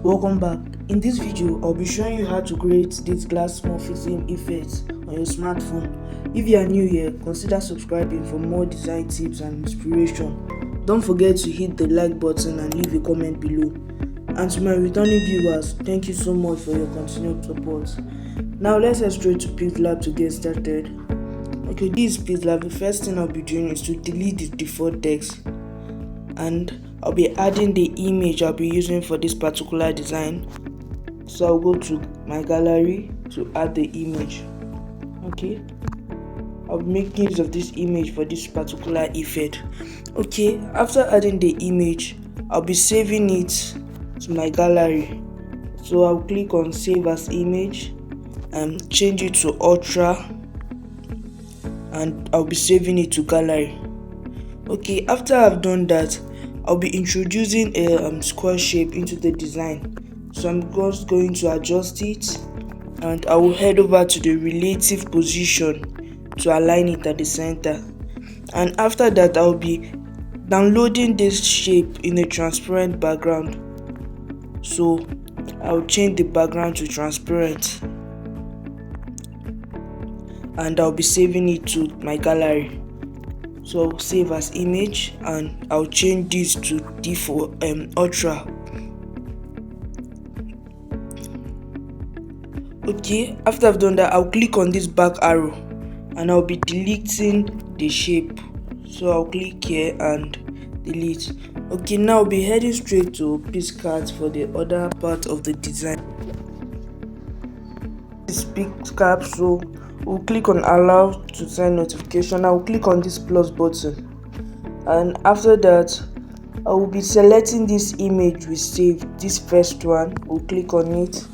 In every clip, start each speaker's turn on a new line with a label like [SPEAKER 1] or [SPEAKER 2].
[SPEAKER 1] Welcome back. In this video, I'll be showing you how to create this Glass Morphism Effect on your smartphone. If you are new here, consider subscribing for more design tips and inspiration. Don't forget to hit the like button and leave a comment below. And to my returning viewers, thank you so much for your continued support. Now let's head straight to PixelLab to get started. Okay, this is PixelLab. The first thing I'll be doing is to delete the default text, and I'll be adding the image I'll be using for this particular design. So I'll go to my gallery to add the image. Okay, I'll be making use of this image for this particular effect. Okay, after adding the image, I'll be saving it to my gallery. So I'll click on save as image and change it to ultra, and I'll be saving it to gallery. Okay, after I've done that, I'll be introducing a square shape into the design. So I'm just going to adjust it, and I will head over to the relative position to align it at the center. And after that, I'll be downloading this shape in a transparent background. So I'll change the background to transparent, and I'll be saving it to my gallery. So I'll save as image, and I'll change this to default ultra. Okay, after I've done that, I'll click on this back arrow and I'll be deleting the shape. So I'll click here and delete. Okay, now I'll be heading straight to PicsArt for the other part of the design. This is PicsArt, so we'll click on allow to send notification. I'll click on this plus button, and after that I will be selecting this image we saved, this first one. We'll click on it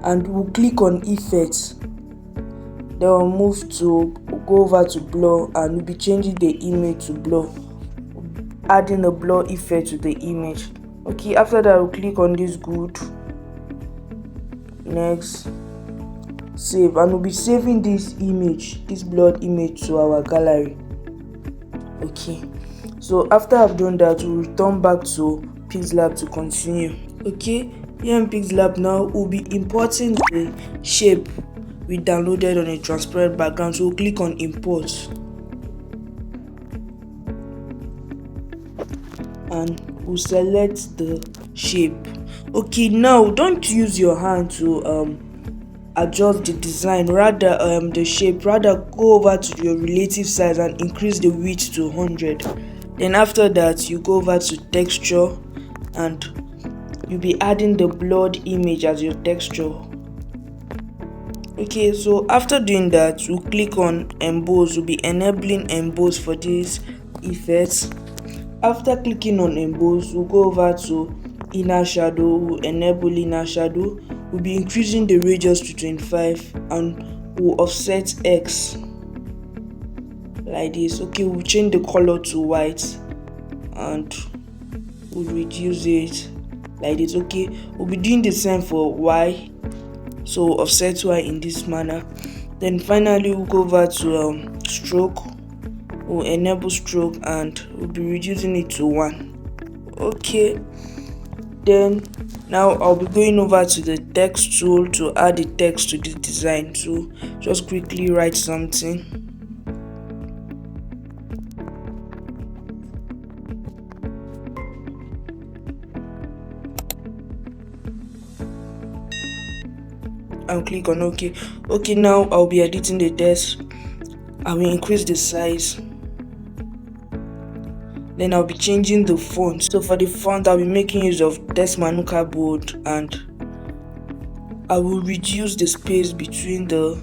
[SPEAKER 1] and we'll click on effects. Then we'll move to go over to blur, and we'll be changing the image to blur, adding a blur effect to the image. Okay, after that we'll click on this good, next, save, and we'll be saving this image, this blurred image, to our gallery. Okay, so after I've done that, we'll return back to PixelLab to continue. Okay, here in PixelLab now, we'll be importing the shape we downloaded on a transparent background. So we'll click on import, and we'll select the shape. Okay, now don't use your hand to adjust the design, rather the shape, rather go over to your relative size and increase the width to 100. Then after that, you go over to texture and you'll be adding the blurred image as your texture. Okay, so after doing that, we'll click on emboss. We'll be enabling emboss for this effect. After clicking on emboss, we'll go over to inner shadow. We'll enable inner shadow. We'll be increasing the radius to 25, and we'll offset X like this. Okay, we'll change the color to white and we'll reduce it like this. Okay, we'll be doing the same for Y, so offset Y in this manner. Then finally we'll go over to stroke. We'll enable stroke and we'll be reducing it to 1. Okay, then now I'll be going over to the text tool to add the text to the design. So just quickly write something. And click on OK. Okay, now I'll be editing the text. I will increase the size. Then I'll be changing the font. So for the font, I'll be making use of Text Manuka bold, and I will reduce the space between the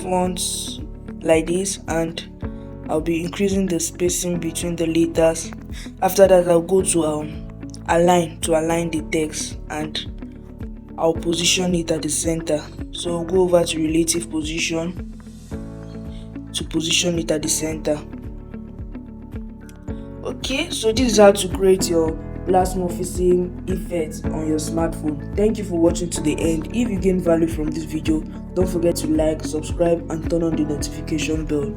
[SPEAKER 1] fonts like this, and I'll be increasing the spacing between the letters. After that, I'll go to align the text, and I'll position it at the center. So I'll go over to relative position to position it at the center. Okay, so this is how to create your Glass Morphism effect on your smartphone. Thank you for watching to the end. If you gain value from this video, don't forget to like, subscribe, and turn on the notification bell.